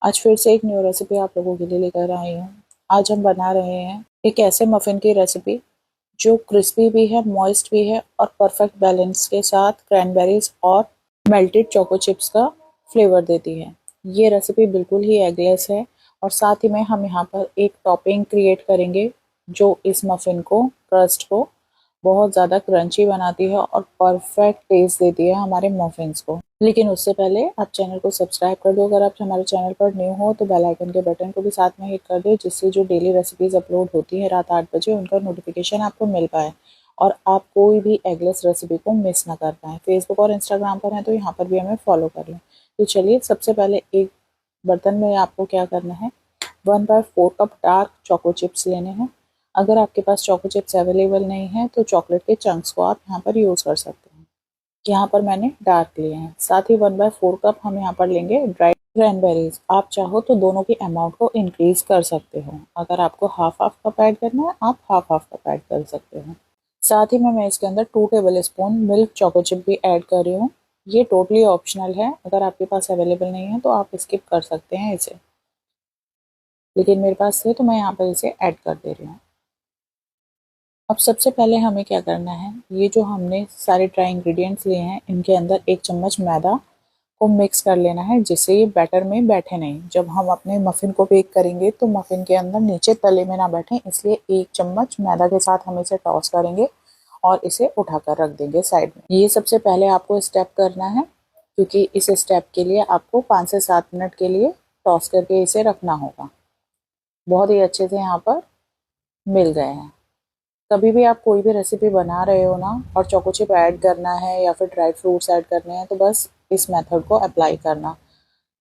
आज फिर से एक न्यू रेसिपी आप लोगों के लिए लेकर आई हूँ। आज हम बना रहे हैं एक ऐसे मफ़िन की रेसिपी जो क्रिस्पी भी है, मॉइस्ट भी है और परफेक्ट बैलेंस के साथ क्रैनबेरीज और मेल्टेड चोको चिप्स का फ्लेवर देती है। ये रेसिपी बिल्कुल ही एगलेस है और साथ ही में हम यहाँ पर एक टॉपिंग क्रिएट करेंगे जो इस मफ़िन को, क्रस्ट को बहुत ज़्यादा क्रंची बनाती है और परफेक्ट टेस्ट देती है हमारे मफ़िन्स को। लेकिन उससे पहले आप चैनल को सब्सक्राइब कर दो। अगर आप हमारे चैनल पर न्यू हो तो बेल आइकन के बटन को भी साथ में हिट कर दो, जिससे जो डेली रेसिपीज़ अपलोड होती है रात 8 बजे उनका नोटिफिकेशन आपको मिल पाए और आप कोई भी एगलेस रेसिपी को मिस ना कर पाएँ। फेसबुक और इंस्टाग्राम पर हैं तो यहाँ पर भी हमें फॉलो कर लें। तो चलिए, सबसे पहले एक बर्तन में आपको क्या करना है, 1/4 कप डार्क चोको चिप्स लेने हैं। अगर आपके पास चोको चिप्स अवेलेबल नहीं है तो चॉकलेट के चंक्स को आप यहाँ पर यूज़ कर सकते हैं। यहाँ पर मैंने डार्क लिए हैं। साथ ही 1/4 कप हम यहाँ पर लेंगे ड्राई क्रैनबेरीज। आप चाहो तो दोनों की अमाउंट को इंक्रीज कर सकते हो। अगर आपको हाफ हाफ कप ऐड करना है, आप हाफ हाफ कप ऐड कर सकते हो। साथ ही में मैं इसके अंदर 2 table spoon milk choco chip भी ऐड कर रही हूँ। ये टोटली ऑप्शनल है, अगर आपके पास अवेलेबल नहीं है तो आप स्किप कर सकते हैं इसे, लेकिन मेरे पास है तो मैं यहाँ पर इसे ऐड कर दे रही हूँ। अब सबसे पहले हमें क्या करना है, ये जो हमने सारे ड्राई इंग्रेडिएंट्स लिए हैं इनके अंदर 1 चम्मच मैदा को मिक्स कर लेना है, जिससे ये बैटर में बैठे नहीं। जब हम अपने मफ़िन को बेक करेंगे तो मफ़िन के अंदर नीचे तले में ना बैठे, इसलिए 1 चम्मच मैदा के साथ हम इसे टॉस करेंगे और इसे उठाकर रख देंगे साइड में। ये सबसे पहले आपको स्टेप करना है, क्योंकि इस स्टेप के लिए आपको 5 से 7 मिनट के लिए टॉस करके इसे रखना होगा। बहुत ही अच्छे से यहाँ पर मिल गए हैं। कभी भी आप कोई भी रेसिपी बना रहे हो ना और चोको चिप ऐड करना है या फिर ड्राई फ्रूट्स ऐड करने हैं तो बस इस मेथड को अप्लाई करना।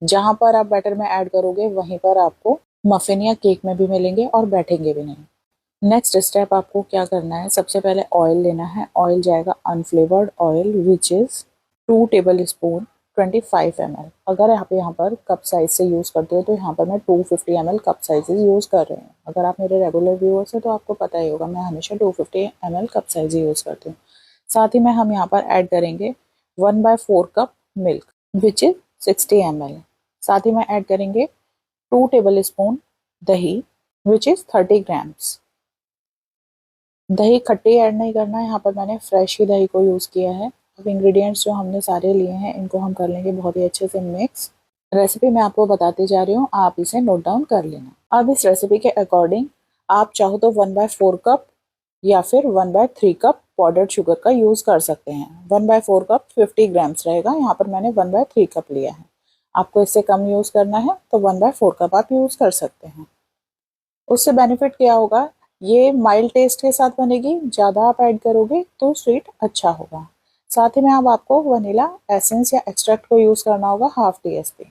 जहाँ पर आप बैटर में ऐड करोगे वहीं पर आपको मफ़िन या केक में भी मिलेंगे और बैठेंगे भी नहीं। नेक्स्ट स्टेप आपको क्या करना है, सबसे पहले ऑयल लेना है। ऑयल जाएगा unflavoured oil which is 2 table spoon 25 ml। अगर आप यहाँ पर कप साइज से यूज़ करते हो तो यहाँ पर मैं 250 ml कप साइजेस यूज़ कर रही हूँ। अगर आप मेरे रेगुलर व्यूअर्स हैं तो आपको पता ही होगा, मैं हमेशा 250 ml कप साइज यूज़ करती हूँ। साथ ही में हम यहाँ पर ऐड करेंगे 1/4 cup milk which is 60 ml। साथ ही में ऐड करेंगे 2 टेबल स्पून दही विच इज़ 30 ग्राम्स। दही खट्टी ऐड नहीं करना है, यहाँ पर मैंने फ्रेश ही दही को यूज़ किया है। अब इंग्रेडिएंट्स जो हमने सारे लिए हैं इनको हम कर लेंगे बहुत ही अच्छे से मिक्स। रेसिपी मैं आपको बताती जा रही हूँ, आप इसे नोट डाउन कर लेना। अब इस रेसिपी के अकॉर्डिंग आप चाहो तो 1/4 कप या फिर 1/3 कप पाउडर्ड शुगर का यूज़ कर सकते हैं। 1/4 कप 50 ग्राम्स रहेगा, यहाँ पर मैंने 1/3 कप लिया है। आपको इससे कम यूज़ करना है तो 1/4 कप आप यूज़ कर सकते हैं। उससे बेनिफिट क्या होगा, ये माइल्ड टेस्ट के साथ बनेगी। ज़्यादा आप ऐड करोगे तो स्वीट अच्छा होगा। साथ ही में अब आपको वनीला एसेंस या एक्सट्रैक्ट को यूज़ करना होगा हाफ टीस्पून।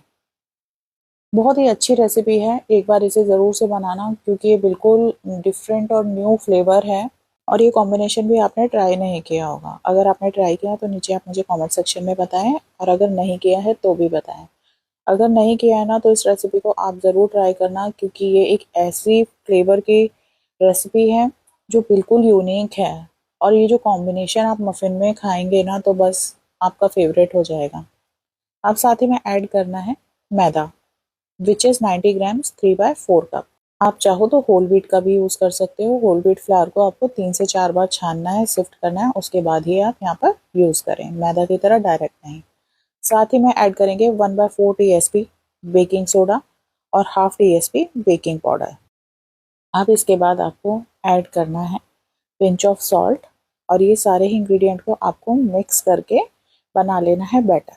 बहुत ही अच्छी रेसिपी है, एक बार इसे ज़रूर से बनाना, क्योंकि ये बिल्कुल डिफरेंट और न्यू फ्लेवर है और ये कॉम्बिनेशन भी आपने ट्राई नहीं किया होगा। अगर आपने ट्राई किया तो नीचे आप मुझे कमेंट सेक्शन में बताएं, और अगर नहीं किया है तो भी बताएं। अगर नहीं किया है ना तो इस रेसिपी को आप ज़रूर ट्राई करना, क्योंकि ये एक ऐसी फ्लेवर की रेसिपी है जो बिल्कुल यूनिक है और ये जो कॉम्बिनेशन आप मफ़िन में खाएंगे ना तो बस आपका फेवरेट हो जाएगा। अब साथ ही में ऐड करना है मैदा विच इज़ 90 ग्राम्स 3/4 कप। आप चाहो तो होल व्हीट का भी यूज़ कर सकते हो। होल व्हीट फ्लावर को आपको 3 से 4 बार छानना है, सिफ्ट करना है, उसके बाद ही आप यहाँ पर यूज़ करें, मैदा की तरह डायरेक्ट नहीं। साथ ही में ऐड करेंगे 1/4 टीएसपी बेकिंग सोडा और हाफ टीएसपी बेकिंग पाउडर। अब इसके बाद आपको ऐड करना है पिंच ऑफ सॉल्ट और ये सारे ही इंग्रेडिएंट को आपको मिक्स करके बना लेना है बैटर।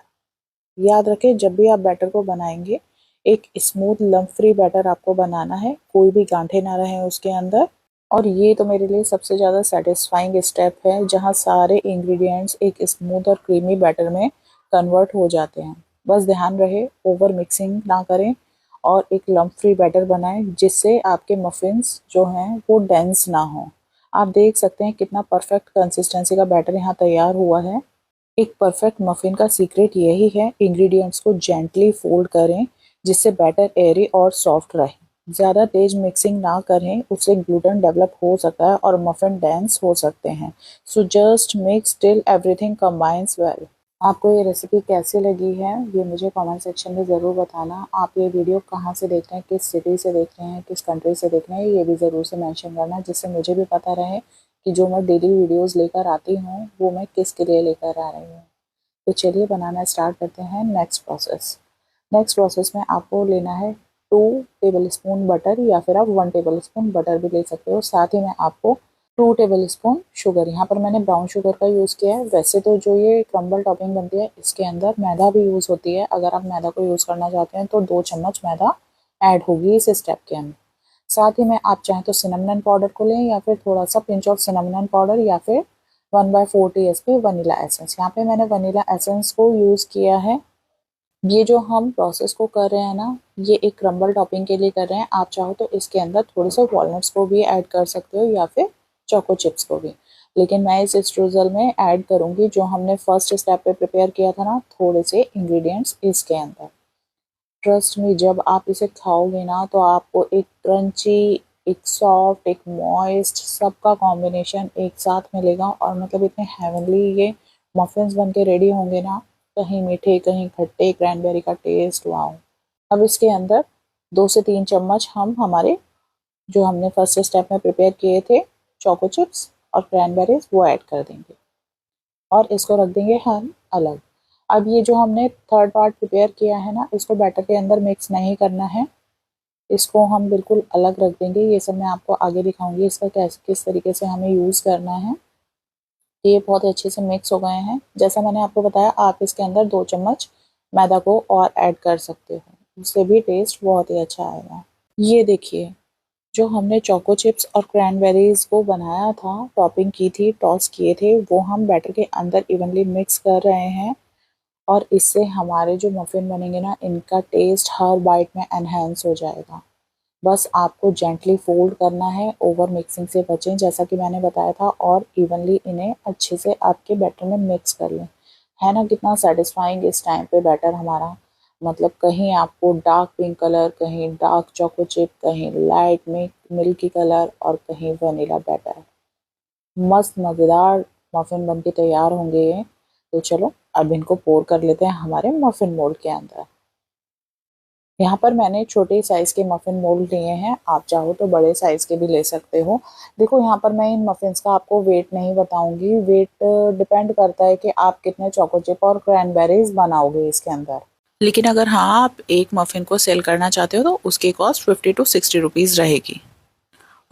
याद रखें, जब भी आप बैटर को बनाएंगे एक स्मूथ लम्प फ्री बैटर आपको बनाना है, कोई भी गांठें ना रहें उसके अंदर। और ये तो मेरे लिए सबसे ज़्यादा सेटिस्फाइंग स्टेप है, जहाँ सारे इंग्रेडिएंट्स एक स्मूथ और क्रीमी बैटर में कन्वर्ट हो जाते हैं। बस ध्यान रहे ओवर मिक्सिंग ना करें और एक लम्प फ्री बैटर बनाएं, जिससे आपके मफ़िन्स जो हैं वो डेंस ना हो। आप देख सकते हैं कितना परफेक्ट कंसिस्टेंसी का बैटर यहाँ तैयार हुआ है। एक परफेक्ट मफ़िन का सीक्रेट यही है, इंग्रेडिएंट्स को जेंटली फोल्ड करें जिससे बैटर एयरी और सॉफ्ट रहे। ज़्यादा तेज मिक्सिंग ना करें, उससे ग्लूटेन डेवलप हो सकता है और मफ़िन डेंस हो सकते हैं। So just mix till everything combines well. आपको ये रेसिपी कैसी लगी है ये मुझे कमेंट सेक्शन में ज़रूर बताना। आप ये वीडियो कहाँ से देख रहे हैं, किस सिटी से देख रहे हैं, किस कंट्री से देख रहे हैं, ये भी ज़रूर से मेंशन करना, जिससे मुझे भी पता रहे कि जो मैं डेली वीडियोस लेकर आती हूँ वो मैं किसके लिए लेकर आ रही हूँ। तो चलिए बनाना स्टार्ट करते हैं। नेक्स्ट प्रोसेस में आपको लेना है 2 टेबल स्पून बटर, या फिर आप 1 टेबल स्पून बटर भी ले सकते हो। साथ ही में आपको 2 टेबल स्पून शुगर, यहाँ पर मैंने ब्राउन शुगर का यूज़ किया है। वैसे तो जो ये क्रम्बल टॉपिंग बनती है इसके अंदर मैदा भी यूज़ होती है। अगर आप मैदा को यूज़ करना चाहते हैं तो 2 चम्मच मैदा ऐड होगी इस स्टेप के अंदर। साथ ही में आप चाहें तो सिनेमन पाउडर को लें, या फिर थोड़ा सा पिंच ऑफ सिनेमन पाउडर, या फिर 1/4 टीस्पून वनीला एसेंस। यहाँ पे मैंने वनीला एसेंस को यूज़ किया है। ये जो हम प्रोसेस को कर रहे हैं ना, ये एक क्रम्बल टॉपिंग के लिए कर रहे हैं। आप चाहो तो इसके अंदर थोड़े से वॉलनट्स को भी ऐड कर सकते हो, या फिर चोको चिप्स को भी। लेकिन मैं इस स्ट्रूजल में ऐड करूँगी जो हमने फर्स्ट स्टेप पे प्रिपेयर किया था ना, थोड़े से इंग्रेडिएंट्स इसके अंदर। ट्रस्ट मी, जब आप इसे खाओगे ना तो आपको एक क्रंची, एक सॉफ्ट, एक मॉइस्ट, सबका कॉम्बिनेशन एक साथ मिलेगा। और मतलब इतने हेवनली ये मफिन्स बन के रेडी होंगे ना, कहीं मीठे कहीं खट्टे, क्रैनबेरी का टेस्ट, वाओ। अब इसके अंदर 2 से 3 चम्मच हम हमारे जो हमने फर्स्ट स्टेप में प्रिपेयर किए थे चोको चिप्स और क्रैनबेरीज वो ऐड कर देंगे, और इसको रख देंगे हम अलग। अब ये जो हमने थर्ड पार्ट प्रिपेयर किया है ना, इसको बैटर के अंदर मिक्स नहीं करना है, इसको हम बिल्कुल अलग रख देंगे। ये सब मैं आपको आगे दिखाऊंगी इसका किस तरीके से हमें यूज़ करना है। ये बहुत ही अच्छे से मिक्स हो गए हैं। जैसा मैंने आपको बताया, आप इसके अंदर 2 चम्मच मैदा को और ऐड कर सकते हो, उससे भी टेस्ट बहुत ही अच्छा आएगा। ये देखिए, जो हमने चोको चिप्स और क्रैनबेरीज को बनाया था, टॉपिंग की थी, टॉस किए थे, वो हम बैटर के अंदर इवनली मिक्स कर रहे हैं। और इससे हमारे जो मफ़िन बनेंगे ना, इनका टेस्ट हर बाइट में एनहांस हो जाएगा। बस आपको जेंटली फोल्ड करना है, ओवर मिक्सिंग से बचें जैसा कि मैंने बताया था, और इवनली इन्हें अच्छे से आपके बैटर में मिक्स कर लें। है ना कितना सेटिस्फाइंग इस टाइम पे बैटर हमारा। मतलब कहीं आपको डार्क पिंक कलर, कहीं डार्क चोको चिप, कहीं लाइट मिल्की कलर, और कहीं वनीला बैटर। मस्त मज़ेदार मफ़िन बन के तैयार होंगे ये। तो चलो अब इनको पोर कर लेते हैं हमारे मफ़िन मोल्ड के अंदर। यहाँ पर मैंने छोटे साइज़ के मफ़िन मोल्ड लिए हैं, आप चाहो तो बड़े साइज़ के भी ले सकते हो। देखो यहाँ पर मैं इन मफ़िन्स का आपको वेट नहीं बताऊँगी, वेट डिपेंड करता है कि आप कितने चोको चिप और क्रैनबेरीज़ बनाओगे इसके अंदर। लेकिन अगर हाँ, आप एक मफ़िन को सेल करना चाहते हो तो उसकी कॉस्ट 50 टू 60 रुपीज़ रहेगी।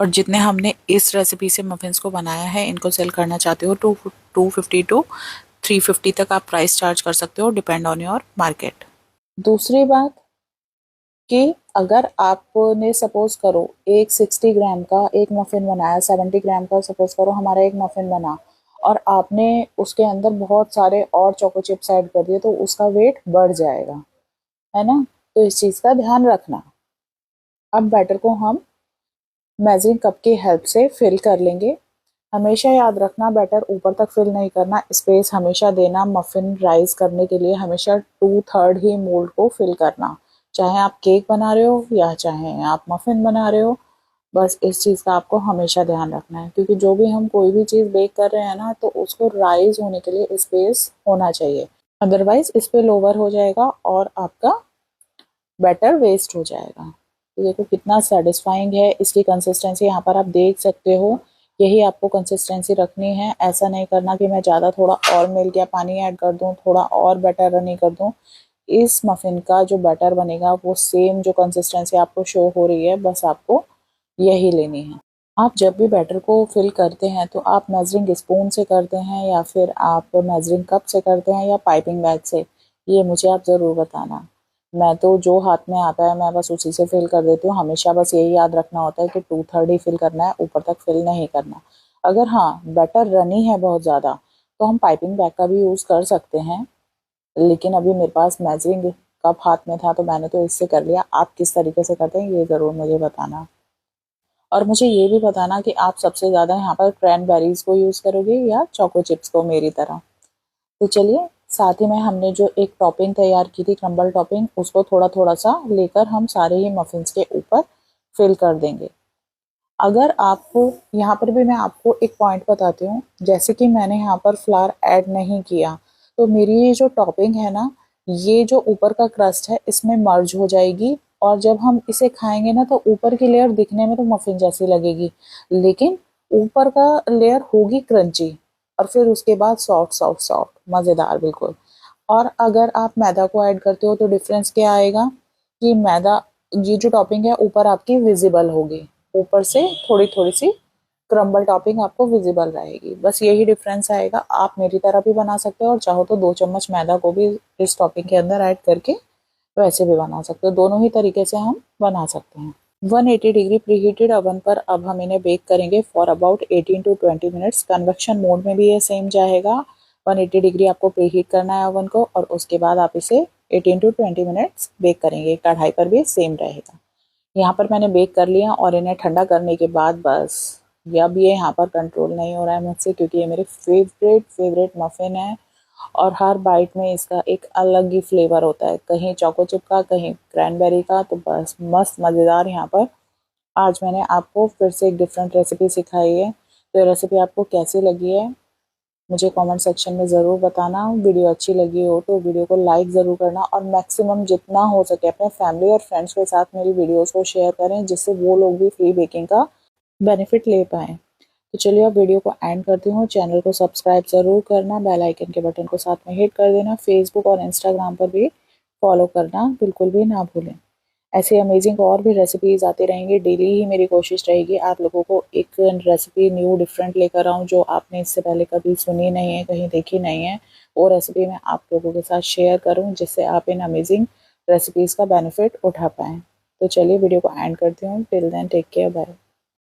और जितने हमने इस रेसिपी से मफ़िन्स को बनाया है, इनको सेल करना चाहते हो तो 250 टू 350 तक आप प्राइस चार्ज कर सकते हो, डिपेंड ऑन योर मार्केट। दूसरी बात कि अगर आपने सपोज़ करो एक 60 ग्राम का एक मफ़िन बनाया, 70 ग्राम का सपोज़ करो हमारा एक मफ़िन बना, और आपने उसके अंदर बहुत सारे और चोको चिप्स ऐड कर दिए, तो उसका वेट बढ़ जाएगा, है ना? तो इस चीज़ का ध्यान रखना। अब बैटर को हम मेजरिंग कप की हेल्प से फिल कर लेंगे। हमेशा याद रखना, बैटर ऊपर तक फिल नहीं करना, स्पेस हमेशा देना। मफ़िन राइज़ करने के लिए हमेशा 2/3 ही मोल्ड को फिल करना, चाहे आप केक बना रहे हो या चाहे आप मफ़िन बना रहे हो। बस इस चीज़ का आपको हमेशा ध्यान रखना है, क्योंकि जो भी हम कोई भी चीज़ बेक कर रहे हैं ना, तो उसको राइज़ होने के लिए स्पेस होना चाहिए, अदरवाइज़ स्पिल ओवर हो जाएगा और आपका बैटर वेस्ट हो जाएगा। तो देखो कितना सेटिस्फाइंग है इसकी कंसिस्टेंसी, यहाँ पर आप देख सकते हो। यही आपको कंसिस्टेंसी रखनी है, ऐसा नहीं करना कि मैं ज़्यादा थोड़ा और मिल्क या पानी ऐड कर दूँ, थोड़ा और बैटर रनी कर दूँ। इस मफ़िन का जो बैटर बनेगा वो सेम जो कंसिस्टेंसी आपको शो हो रही है, बस आपको यही लेनी है। आप जब भी बैटर को फिल करते हैं तो आप मेजरिंग स्पून से करते हैं, या फिर आप मेजरिंग कप से करते हैं, या पाइपिंग बैग से, ये मुझे आप ज़रूर बताना। मैं तो जो हाथ में आता है मैं बस उसी से फिल कर देती हूँ। हमेशा बस यही याद रखना होता है कि 2/3 ही फिल करना है, ऊपर तक फिल नहीं करना। अगर हाँ, बैटर रनी है बहुत ज़्यादा, तो हम पाइपिंग बैग का भी यूज़ कर सकते हैं, लेकिन अभी मेरे पास मेजरिंग कप हाथ में था तो मैंने तो इससे कर लिया। आप किस तरीके से करते हैं ये ज़रूर मुझे बताना। और मुझे ये भी बताना कि आप सबसे ज़्यादा यहाँ पर क्रैनबेरीज़ को यूज़ करोगे या चोको चिप्स को, मेरी तरह। तो चलिए, साथ ही में हमने जो एक टॉपिंग तैयार की थी, क्रम्बल टॉपिंग, उसको थोड़ा-थोड़ा सा लेकर हम सारे ही मफ़िन्स के ऊपर फिल कर देंगे। अगर आपको यहाँ पर भी मैं आपको एक पॉइंट बताती हूँ, जैसे कि मैंने यहाँ पर फ्लावर ऐड नहीं किया, तो मेरी ये जो टॉपिंग है ना, ये जो ऊपर का क्रस्ट है इसमें मर्ज हो जाएगी, और जब हम इसे खाएंगे ना तो ऊपर की लेयर दिखने में तो मफिन जैसी लगेगी, लेकिन ऊपर का लेयर होगी क्रंची, और फिर उसके बाद सॉफ्ट सॉफ्ट सॉफ्ट मज़ेदार बिल्कुल। और अगर आप मैदा को ऐड करते हो तो डिफरेंस क्या आएगा कि मैदा, ये जो टॉपिंग है ऊपर आपकी विजिबल होगी, ऊपर से थोड़ी थोड़ी सी क्रम्बल टॉपिंग आपको विजिबल रहेगी, बस यही डिफरेंस आएगा। आप मेरी तरह भी बना सकते हो, और चाहो तो 2 चम्मच मैदा को भी इस टॉपिंग के अंदर ऐड करके वैसे भी बना सकते हो, दोनों ही तरीके से हम बना सकते हैं। 180 डिग्री प्रीहीटेड ओवन पर अब हम इन्हें बेक करेंगे for about 18 to 20 minutes. Convection mode में भी ये सेम जाएगा, 180 डिग्री आपको प्रीहीट करना है ओवन को, और उसके बाद आप इसे 18 टू 20 मिनट्स बेक करेंगे। कढ़ाई पर भी सेम रहेगा। यहाँ पर मैंने बेक कर लिया, और इन्हें ठंडा करने के बाद बस अब ये यहाँ पर कंट्रोल नहीं हो रहा है मुझसे, क्योंकि ये मेरे फेवरेट मफ़िन है, और हर बाइट में इसका एक अलग ही फ्लेवर होता है, कहीं चोको चिप का, कहीं क्रैनबेरी का, तो बस मस्त मज़ेदार। यहाँ पर आज मैंने आपको फिर से एक डिफरेंट रेसिपी सिखाई है, तो ये रेसिपी आपको कैसी लगी है मुझे कमेंट सेक्शन में ज़रूर बताना। वीडियो अच्छी लगी हो तो वीडियो को लाइक ज़रूर करना, और मैक्सिमम जितना हो सके अपने फैमिली और फ्रेंड्स के साथ मेरी वीडियोस को शेयर करें, जिससे वो लोग भी फ्री बेकिंग का बेनिफिट ले पाएँ। तो चलिए अब वीडियो को एंड करती हूँ। चैनल को सब्सक्राइब ज़रूर करना, बेल आइकन के बटन को साथ में हिट कर देना, फेसबुक और इंस्टाग्राम पर भी फॉलो करना बिल्कुल भी ना भूलें। ऐसी अमेजिंग और भी रेसिपीज़ आती रहेंगी, डेली ही मेरी कोशिश रहेगी आप लोगों को एक रेसिपी न्यू डिफरेंट लेकर आऊँ, जो आपने इससे पहले कभी सुनी नहीं है, कहीं देखी नहीं है, वो रेसिपी मैं आप लोगों के साथ शेयर करूँ, जिससे आप इन अमेजिंग रेसिपीज़ का बेनिफिट उठा पाएँ। तो चलिए वीडियो को एंड करती हूँ। Till then take care, bye.